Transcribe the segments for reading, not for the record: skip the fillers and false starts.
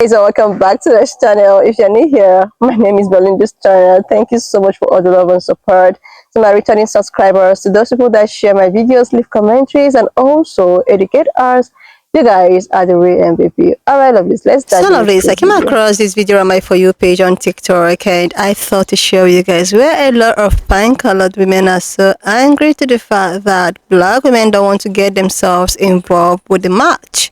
So welcome back to this channel. If you're new here, my name is Belinda's channel. Thank you so much for all the love and support. To my returning subscribers, to those people that share my videos, leave commentaries, and also educate us, you guys are the real MVP. Alright, lovelies, let's dive So into lovely. I this came video. across this video on my For You page on TikTok, and I thought to share with you guys where a lot of pine-colored women are so angry to the fact that black women don't want to get themselves involved with the march.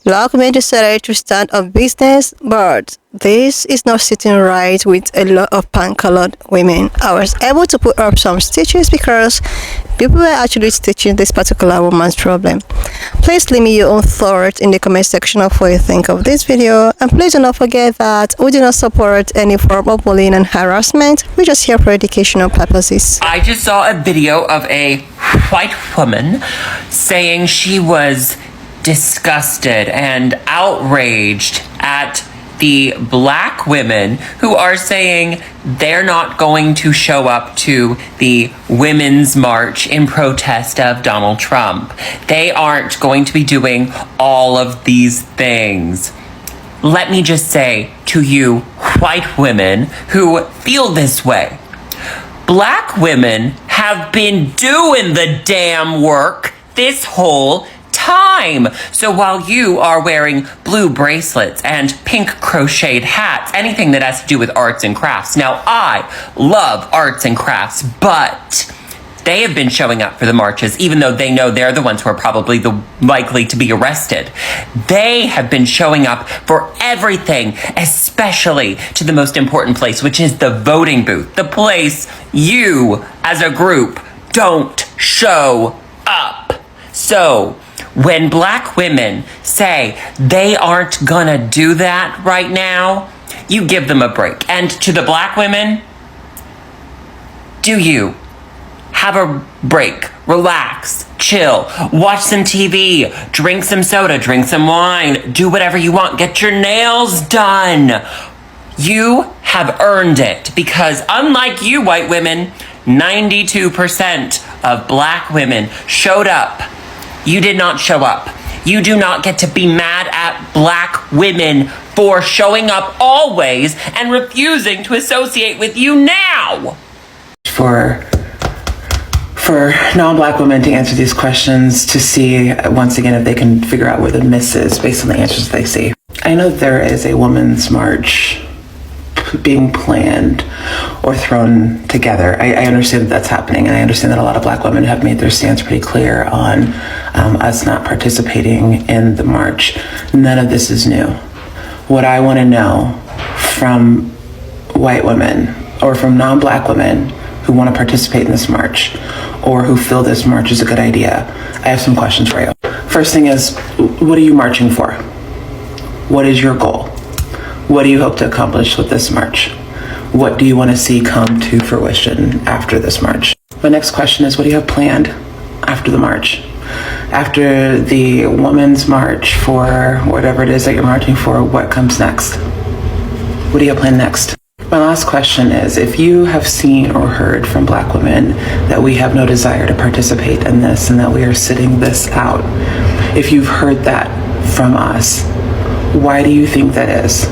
Black women decided to start a business, but this is not sitting right with a lot of pan-colored women. I was able to put up some stitches because people were actually stitching this particular woman's problem. Please leave me your own thoughts in the comment section of what you think of this video, and please do not forget that we do not support any form of bullying and harassment. We're just here for educational purposes. I just saw a video of a white woman saying she was disgusted and outraged at the black women who are saying they're not going to show up to the Women's March in protest of Donald Trump. They aren't going to be doing all of these things. Let me just say to you white women who feel this way, black women have been doing the damn work this whole time. So while you are wearing blue bracelets and pink crocheted hats, anything that has to do with arts and crafts. Now, I love arts and crafts, but they have been showing up for the marches, even though they know they're the ones who are probably the likely to be arrested. They have been showing up for everything, especially to the most important place, which is the voting booth, the place you, as a group, don't show up. So, when black women say they aren't gonna do that right now, you give them a break. And to the black women, do you have a break, relax, chill, watch some TV, drink some soda, drink some wine, do whatever you want, get your nails done. You have earned it, because unlike you white women, 92% of black women showed up. You did not show up. You do not get to be mad at black women for showing up always and refusing to associate with you now. For non-black women to answer these questions, to see once again if they can figure out where the miss is based on the answers they see. I know there is a women's march being planned or thrown together. I understand that that's happening, and I understand that a lot of black women have made their stance pretty clear on us not participating in the march. None of this is new. What I want to know from white women or from non-black women who want to participate in this march or who feel this march is a good idea, I have some questions for you. First thing is, what are you marching for? What is your goal? What do you hope to accomplish with this march? What do you want to see come to fruition after this march? My next question is, what do you have planned after the march? After the Women's March, for whatever it is that you're marching for, what comes next? What do you have planned next? My last question is, if you have seen or heard from black women that we have no desire to participate in this and that we are sitting this out, if you've heard that from us, why do you think that is?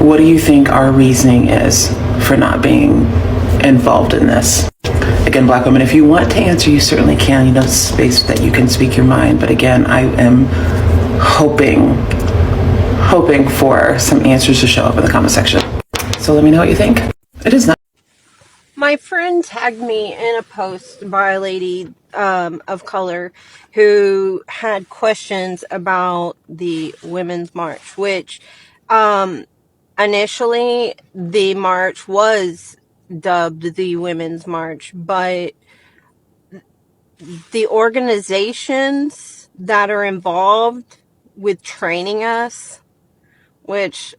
What do you think our reasoning is for not being involved in this? Again, black women, if you want to answer, you certainly can. You know, space that you can speak your mind. But again, I am hoping for some answers to show up in the comment section. So let me know what you think. It is not. My friend tagged me in a post by a lady of color who had questions about the Women's March, which initially the march was dubbed the Women's March, but the organizations that are involved with training us, which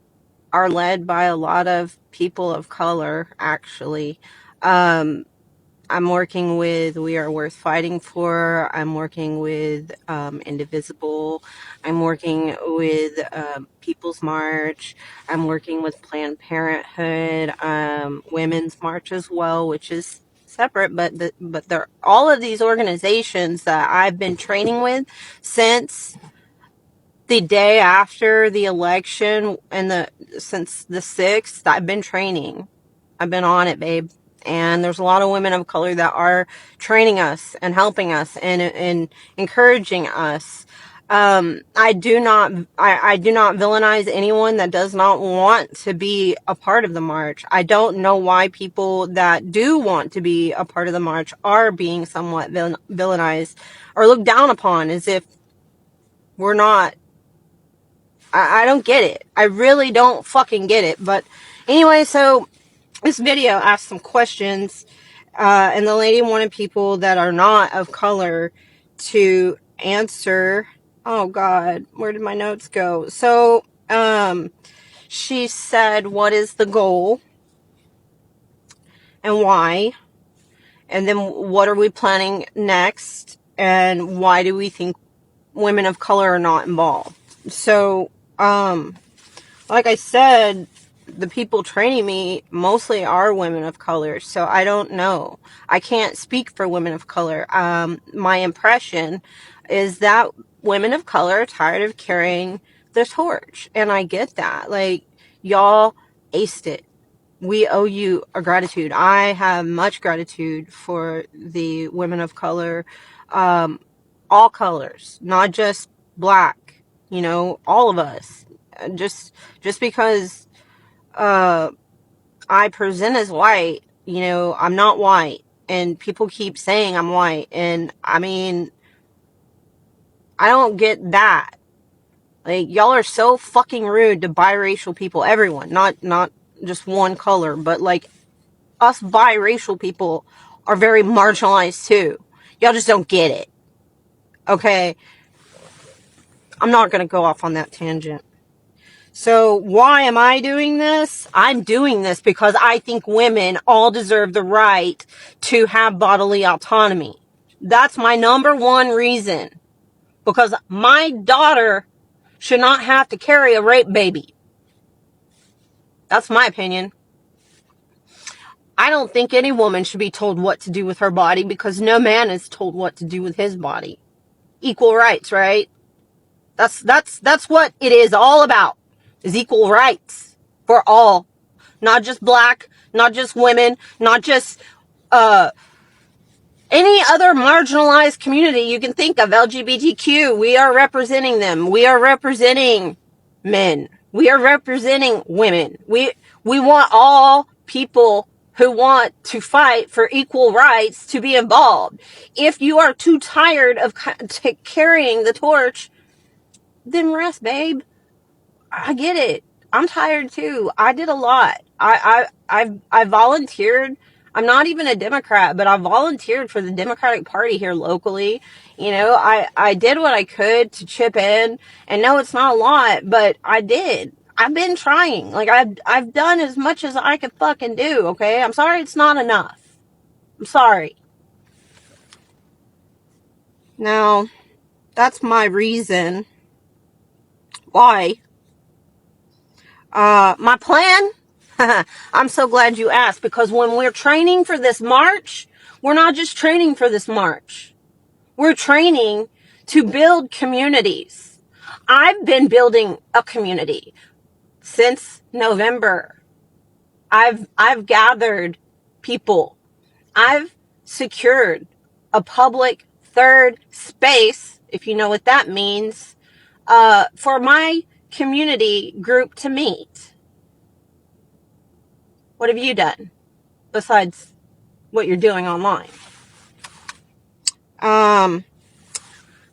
are led by a lot of people of color, actually. I'm working with We Are Worth Fighting For. I'm working with Indivisible. I'm working with People's March. I'm working with Planned Parenthood, Women's March as well, which is separate, but they're all of these organizations that I've been training with since the day after the election and since the 6th, I've been training. I've been on it, babe. And there's a lot of women of color that are training us and helping us and encouraging us. I do not villainize anyone that does not want to be a part of the march. I don't know why people that do want to be a part of the march are being somewhat villainized or looked down upon as if we're not. I don't get it. I really don't fucking get it. But anyway, so this video asked some questions, and the lady wanted people that are not of color to answer. Oh God, where did my notes go? So, she said, what is the goal and why? And then what are we planning next? And why do we think women of color are not involved? So, like I said, the people training me mostly are women of color, so I don't know. I can't speak for women of color. My impression is that women of color are tired of carrying the torch, and I get that. Like, y'all aced it. We owe you a gratitude. I have much gratitude for the women of color, all colors, not just black, all of us. Just because I present as white, I'm not white, and people keep saying I'm white, and I mean, I don't get that. Like, y'all are so fucking rude to biracial people, everyone, not just one color, but like us biracial people are very marginalized too. Y'all just don't get it. Okay, I'm not gonna go off on that tangent. So why am I doing this? I'm doing this because I think women all deserve the right to have bodily autonomy. That's my number one reason. Because my daughter should not have to carry a rape baby. That's my opinion. I don't think any woman should be told what to do with her body because no man is told what to do with his body. Equal rights, right? That's what it is all about. Is equal rights for all. Not just black, not just women, not just any other marginalized community you can think of. LGBTQ, we are representing them. We are representing men. We are representing women. We want all people who want to fight for equal rights to be involved. If you are too tired of carrying the torch, then rest, babe. I get it. I'm tired too. I did a lot. I volunteered. I'm not even a Democrat, but I volunteered for the Democratic Party here locally. I did what I could to chip in, and no, it's not a lot, but I did. I've been trying. Like, I've done as much as I could fucking do, okay? I'm sorry it's not enough. I'm sorry. Now, that's my reason why. My plan? I'm so glad you asked, because when we're training for this march, we're not just training for this march. We're training to build communities. I've been building a community since November. I've gathered people. I've secured a public third space, if you know what that means, for my community group to meet. What have you done besides what you're doing online?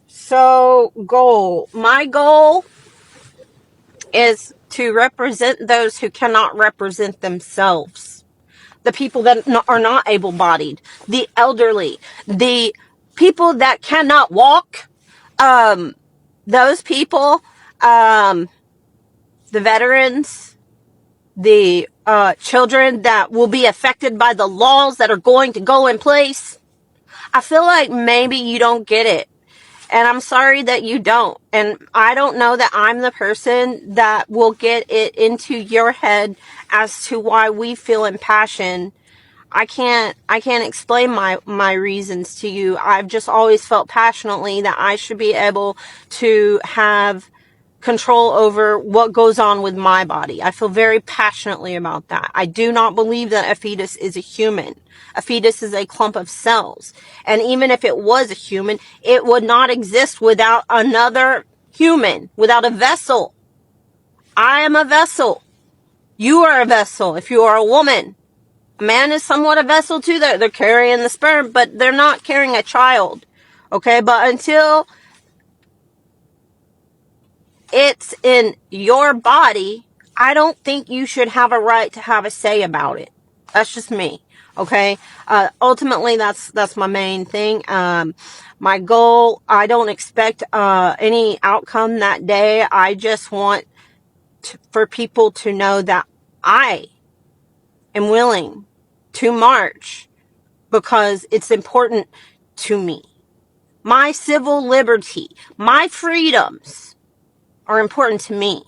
So my goal is to represent those who cannot represent themselves. The people that are not able-bodied, the elderly, the people that cannot walk, those people, the veterans, the children that will be affected by the laws that are going to go in place. I feel like maybe you don't get it. And I'm sorry that you don't. And I don't know that I'm the person that will get it into your head as to why we feel impassioned. I can't explain my reasons to you. I've just always felt passionately that I should be able to have control over what goes on with my body. I feel very passionately about that. I do not believe that a fetus is a human. A fetus is a clump of cells. And even if it was a human, it would not exist without another human, without a vessel. I am a vessel. You are a vessel if you are a woman. A man is somewhat a vessel too. They're carrying the sperm, but they're not carrying a child. Okay, but until it's in your body, I don't think you should have a right to have a say about it. That's just me. Okay. Ultimately, that's my main thing. My goal, I don't expect, any outcome that day. I just want for people to know that I am willing to march because it's important to me. My civil liberty, my freedoms are important to me.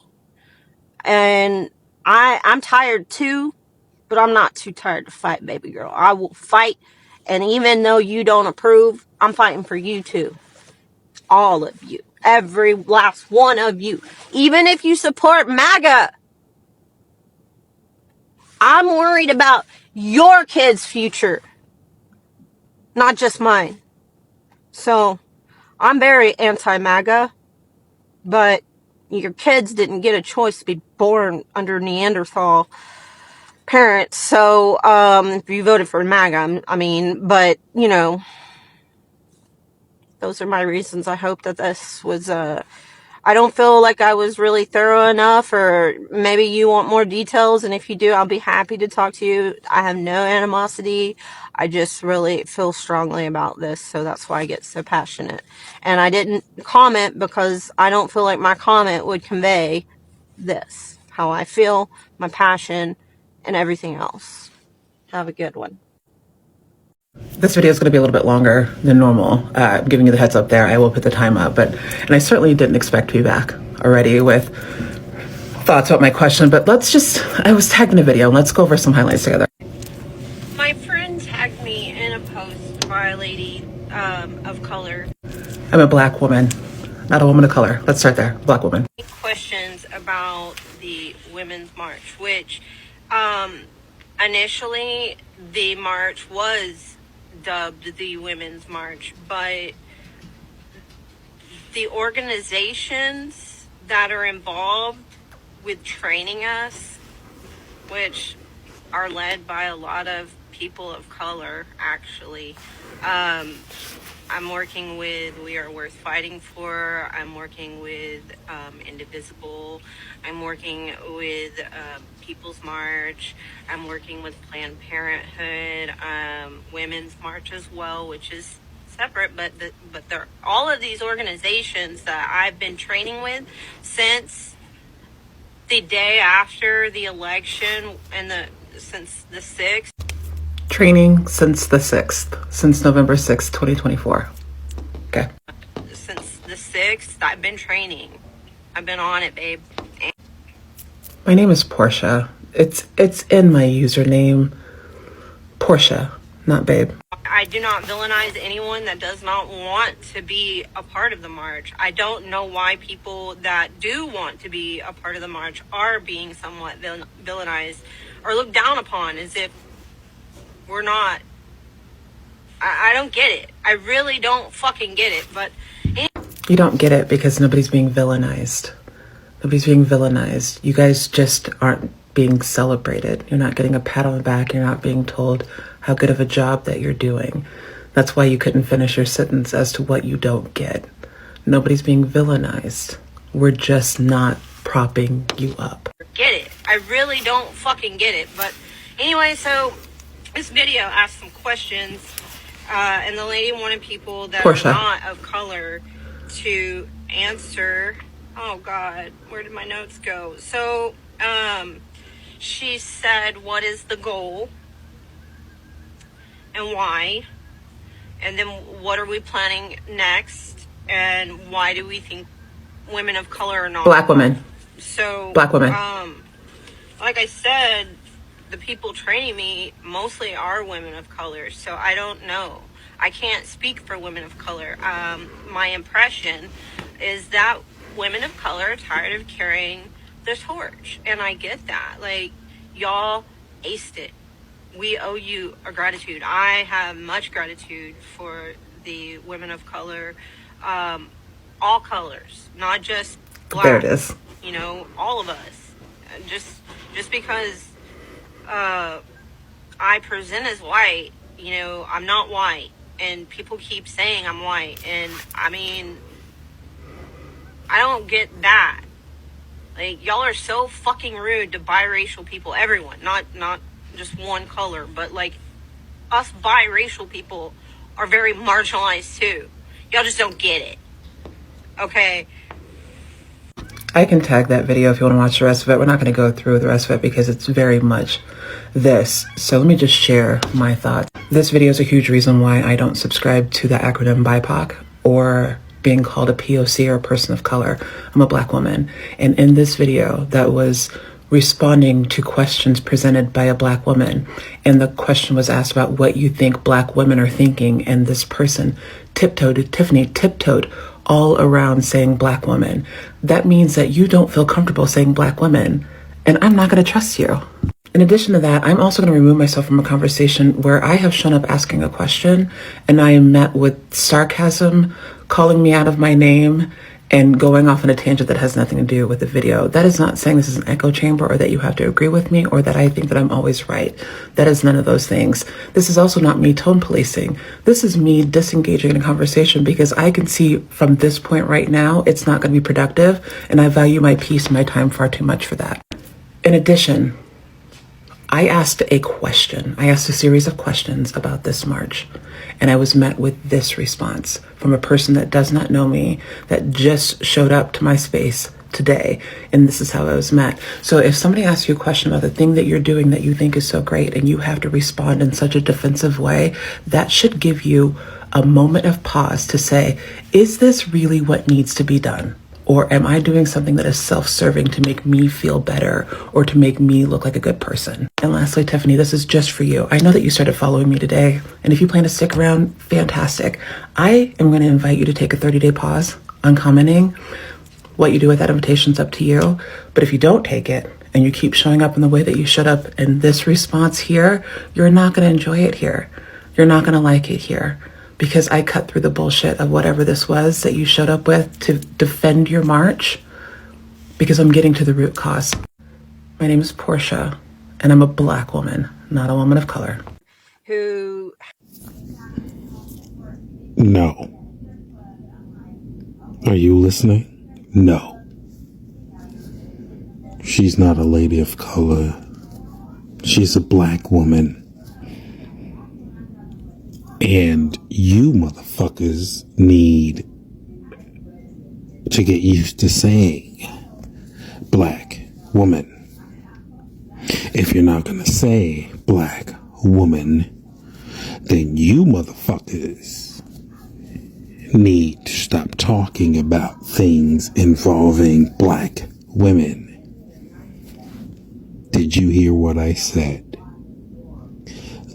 And I'm tired too, but I'm not too tired to fight, baby girl. I will fight. And even though you don't approve, I'm fighting for you too. All of you. Every last one of you. Even if you support MAGA, I'm worried about your kids' future, not just mine. So I'm very anti-MAGA, but your kids didn't get a choice to be born under Neanderthal parents. So if you voted for MAGA, I mean, but you know, those are my reasons. I hope that this was I don't feel like I was really thorough enough, or maybe you want more details, and if you do, I'll be happy to talk to you. I have no animosity. I just really feel strongly about this, so that's why I get so passionate. And I didn't comment because I don't feel like my comment would convey this, how I feel, my passion, and everything else. Have a good one. This video is going to be a little bit longer than normal. I'm giving you the heads up there. I will put the time up, and I certainly didn't expect to be back already with thoughts about my question, but I was tagged in a video, and let's go over some highlights together. My friend tagged me in a post by a lady of color. I'm a black woman, not a woman of color. Let's start there. Black woman. Questions about the Women's March, which initially the march was dubbed the Women's March, but the organizations that are involved with training us, which are led by a lot of people of color, actually. I'm working with We Are Worth Fighting For. I'm working with Indivisible. I'm working with People's March. I'm working with Planned Parenthood, Women's March as well, which is separate, but they're all of these organizations that I've been training with since the day after the election and since the 6th. Training since the 6th, since November 6th, 2024. Okay. Since the 6th, I've been training. I've been on it, babe. My name is Portia. It's in my username. Portia, not babe. I do not villainize anyone that does not want to be a part of the march. I don't know why people that do want to be a part of the march are being somewhat villainized or looked down upon as if we're not. I don't get it. I really don't fucking get it. But You don't get it because nobody's being villainized. Nobody's being villainized. You guys just aren't being celebrated. You're not getting a pat on the back. You're not being told how good of a job that you're doing. That's why you couldn't finish your sentence as to what you don't get. Nobody's being villainized. We're just not propping you up. Get it. I really don't fucking get it. But anyway, so this video asked some questions, and the lady wanted people that Portia. are not of color to answer. Oh God, where did my notes go? So, she said, what is the goal and why? And then what are we planning next? And why do we think women of color are not? Black women. So, Black women. like I said, the people training me mostly are women of color, so I don't know. I can't speak for women of color. My impression is that women of color are tired of carrying the torch. And I get that. Like, y'all aced it. We owe you a gratitude. I have much gratitude for the women of color, all colors, not just black. There it is. You know, all of us. Just because I present as white, you know, I'm not white, and people keep saying I'm white, and I mean, I don't get that. Like, y'all are so fucking rude to biracial people, everyone, not just one color, but like us biracial people are very marginalized too. Y'all just don't get it. Okay? I can tag that video if you want to watch the rest of it. We're not going to go through the rest of it because it's very much this. So let me just share my thoughts. This video is a huge reason why I don't subscribe to the acronym BIPOC or being called a POC or a person of color. I'm a black woman. And in this video that was responding to questions presented by a black woman, and the question was asked about what you think black women are thinking, and this person Tiffany tiptoed all around saying black women. That means that you don't feel comfortable saying black women, and I'm not going to trust you. In addition to that, I'm also going to remove myself from a conversation where I have shown up asking a question and I am met with sarcasm, calling me out of my name, and going off on a tangent that has nothing to do with the video. That is not saying this is an echo chamber or that you have to agree with me or that I think that I'm always right. That is none of those things. This is also not me tone policing. This is me disengaging in a conversation because I can see from this point right now, it's not going to be productive, and I value my peace and my time far too much for that. In addition, I asked a question. I asked a series of questions about this march, and I was met with this response from a person that does not know me, that just showed up to my space today, and this is how I was met. So if somebody asks you a question about the thing that you're doing that you think is so great, and you have to respond in such a defensive way, that should give you a moment of pause to say, is this really what needs to be done? Or am I doing something that is self-serving to make me feel better or to make me look like a good person? And lastly, Tiffany, this is just for you. I know that you started following me today, and if you plan to stick around, fantastic. I am going to invite you to take a 30-day pause on commenting. What you do with that invitation is up to you. But if you don't take it and you keep showing up in the way that you showed up in this response here, you're not going to enjoy it here. You're not going to like it here. Because I cut through the bullshit of whatever this was that you showed up with to defend your march, because I'm getting to the root cause. My name is Portia, and I'm a black woman, not a woman of color. Who No. Are you listening? No. She's not a lady of color. She's a black woman. And you motherfuckers need to get used to saying black woman. If you're not gonna say black woman, then you motherfuckers need to stop talking about things involving black women. Did you hear what I said?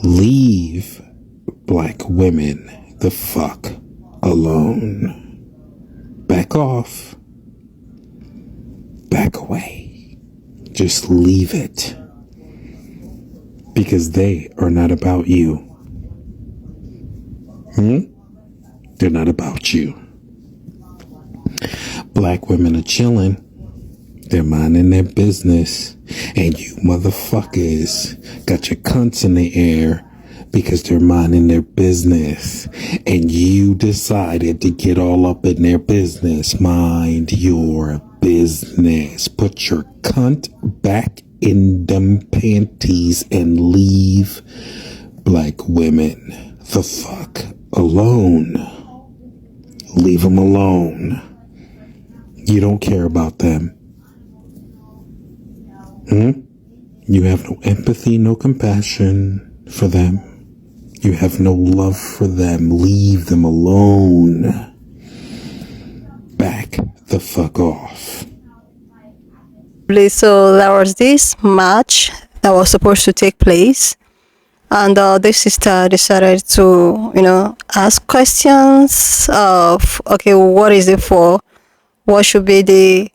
Leave black women the fuck alone. Back off. Back away. Just leave it. Because they are not about you. They're not about you. Black women are chilling. They're minding their business. And you motherfuckers got your cunts in the air because they're minding their business, and you decided to get all up in their business. Mind your business. Put your cunt back in them panties and leave black women the fuck alone. Leave them alone. You don't care about them. You have no empathy, no compassion for them. You have no love for them. Leave them alone. Back the fuck off. So there was this match that was supposed to take place, and this sister decided to, ask questions of, okay, what is it for? what should be the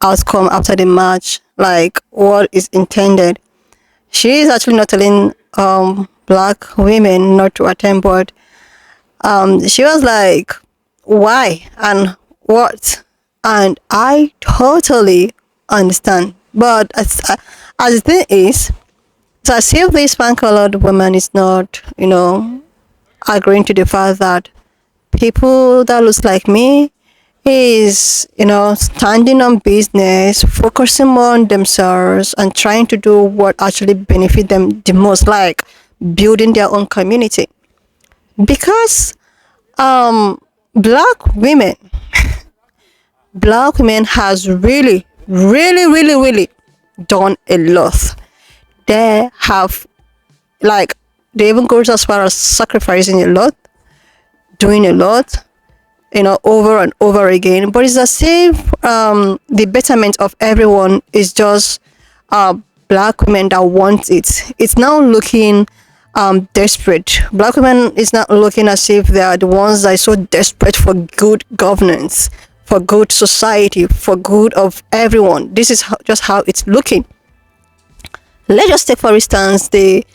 outcome after the match, like what is intended. She is actually not telling black women not to attend, but she was like, why and what? And I totally understand. But as the thing is, it's as if this fan colored woman is not, agreeing to the fact that people that looks like me is, standing on business, focusing more on themselves and trying to do what actually benefit them the most, like building their own community. Because black women black women has really, really, really, really done a lot. They have, like, they even goes as far as sacrificing a lot, doing a lot, over and over again. But it's as if the betterment of everyone is just uh, black women that want it. It's now looking desperate. Black women is not looking as if they are the ones that are so desperate for good governance, for good society, for good of everyone. This is just how it's looking. Let's just take, for instance, the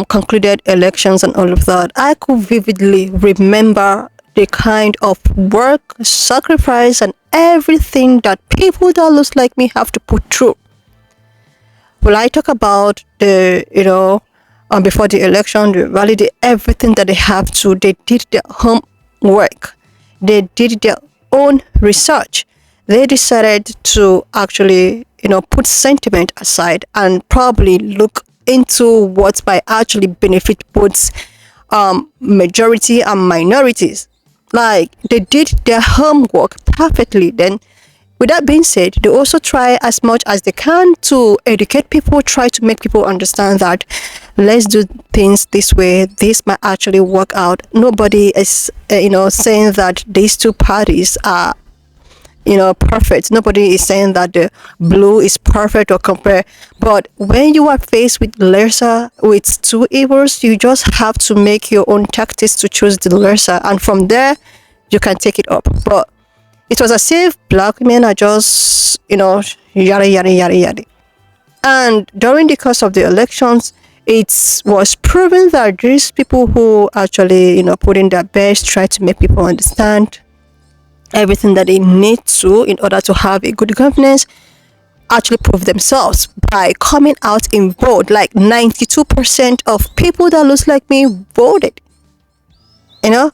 concluded elections and all of that. I could vividly remember the kind of work, sacrifice, and everything that people that looks like me have to put through. Will I talk about the, before the election, the rally, everything that they have to, they did their homework, they did their own research. They decided to actually, put sentiment aside and probably look into what might actually benefit both majority and minorities. Like, they did their homework perfectly. Then, with that being said, they also try as much as they can to educate people, try to make people understand that let's do things this way. This might actually work out. Nobody is, saying that these two parties are, perfect. Nobody is saying that the blue is perfect or compare. But when you are faced with with two evils, you just have to make your own tactics to choose the lesser, and from there, you can take it up. But it was as if black men are just, yada yada yada yada. And during the course of the elections, it was proven that these people who actually, put in their best, try to make people understand everything that they need to in order to have a good governance, actually prove themselves by coming out in vote. Like 92% of people that looks like me voted, you know.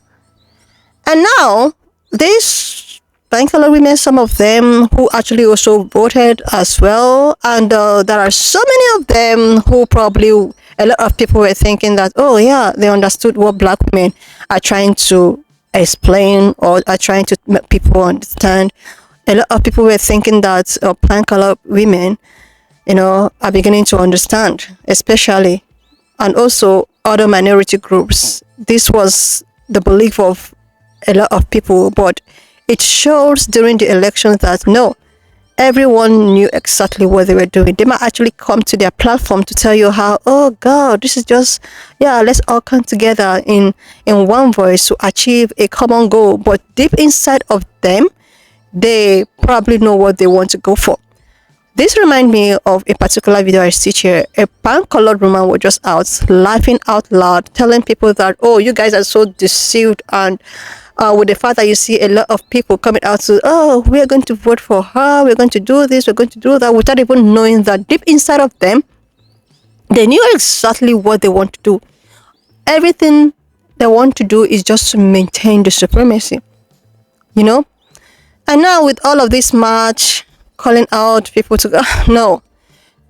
And now these bank color women, some of them who actually also voted as well, and there are so many of them who probably, a lot of people were thinking that, oh yeah, they understood what black women are trying to explain or are trying to make people understand. A lot of people were thinking that plant color women, are beginning to understand, especially, and also other minority groups. This was the belief of a lot of people, but it shows during the elections that no, everyone knew exactly what they were doing. They might actually come to their platform to tell you how, oh God, this is just, yeah, let's all come together in one voice to achieve a common goal. But deep inside of them, they probably know what they want to go for. This reminds me of a particular video I see here. A pan-colored woman was just out laughing out loud, telling people that, oh, you guys are so deceived, and with the fact that you see a lot of people coming out to, oh, we're going to vote for her, we're going to do this, we're going to do that, without even knowing that deep inside of them, they knew exactly what they want to do. Everything they want to do is just to maintain the supremacy, And now with all of this march, calling out people to go, no,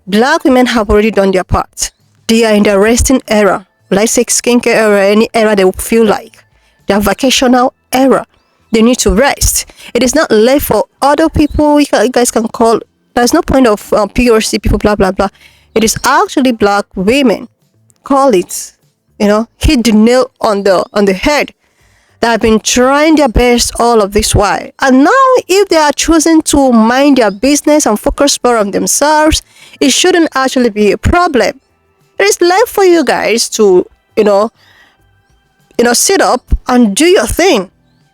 black women have already done their part. They are in the resting era. Let's say skincare era, any era they feel like. Their vacational era. They need to rest. It is not left for other people. You guys can call. There's no point of PRC people, blah blah blah. It is actually black women. Call it. Hit the nail on the head. They have been trying their best all of this while. And now, if they are choosing to mind their business and focus more on themselves, it shouldn't actually be a problem. It is left for you guys to, sit up and do your thing.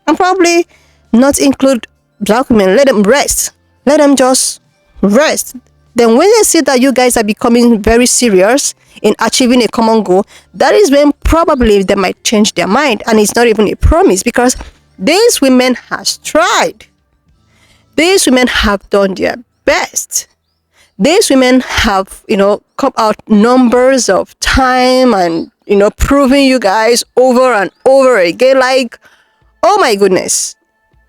And probably not include black women, let them rest. Let them just rest. Then when they see that you guys are becoming very serious in achieving a common goal, that is when probably they might change their mind. And it's not even a promise, because these women has tried. These women have done their best. These women have, come out numbers of time and, proving you guys over and over again. Like, oh my goodness.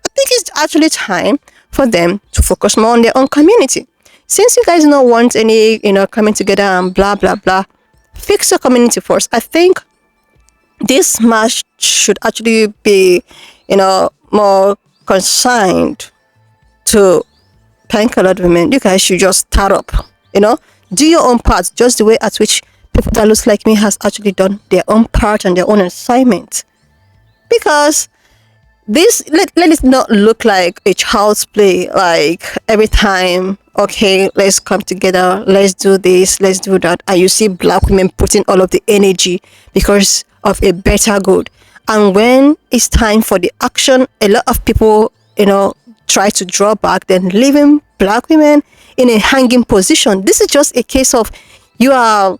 I think it's actually time for them to focus more on their own community. Since you guys don't want any, coming together and blah, blah, blah, fix your community first. I think this match should actually be, more consigned to pink-colored women. You guys should just start up, do your own part, just the way at which people that looks like me has actually done their own part and their own assignment. Because this, let it not look like a child's play, like every time, okay, let's come together, let's do this, let's do that, and you see black women putting all of the energy because of a better good. And when it's time for the action, a lot of people, try to draw back, then leaving black women in a hanging position. This is just a case of you're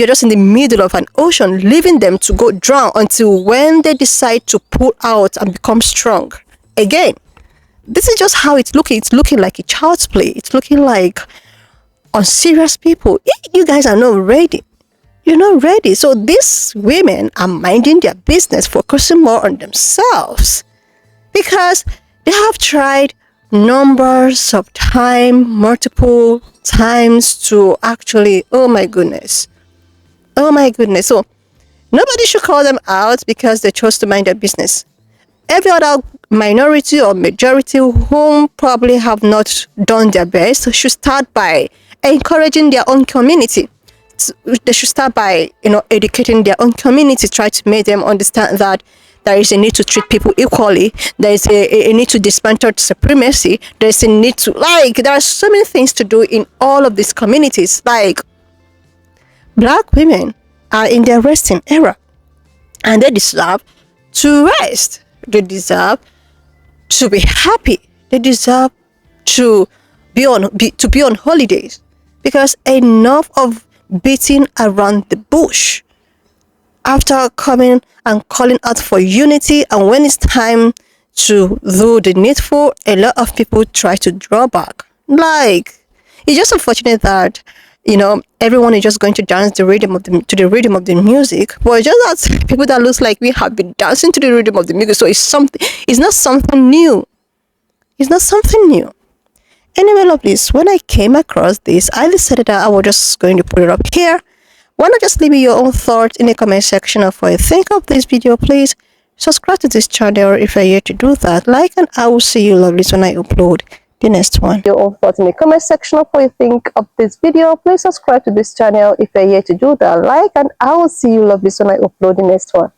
just in the middle of an ocean, leaving them to go drown until when they decide to pull out and become strong again. This is just how it's looking. It's looking like a child's play. It's looking like unserious people. You guys are not ready. You're not ready. So these women are minding their business, focusing more on themselves, because they have tried numbers of time, multiple times to actually, oh my goodness. So nobody should call them out because they chose to mind their business. Every other minority or majority whom probably have not done their best should start by encouraging their own community. They should start by, educating their own community, try to make them understand that there is a need to treat people equally. There is a need to dismantle supremacy. There is a need to, there are so many things to do in all of these communities. Like, black women are in their resting era, and they deserve to rest. They deserve to be happy. They deserve to be on holidays, because enough of beating around the bush. After coming and calling out for unity, and when it's time to do the needful, a lot of people try to draw back. It's just unfortunate that everyone is just going to dance to the rhythm of the music, but just that people that looks like we have been dancing to the rhythm of the music. So it's not something new. Anyway, lovelies, when I came across this, I decided that I was just going to put it up here. Why not just leave me your own thoughts in the comment section of what you think of this video. Please subscribe to this channel if you're here to do that. And I will see you, lovelies, when I upload the next one. Your own thoughts in the comment section of what you think of this video. Please subscribe to this channel if you're here to do that. And I will see you, lovelies, when I upload the next one.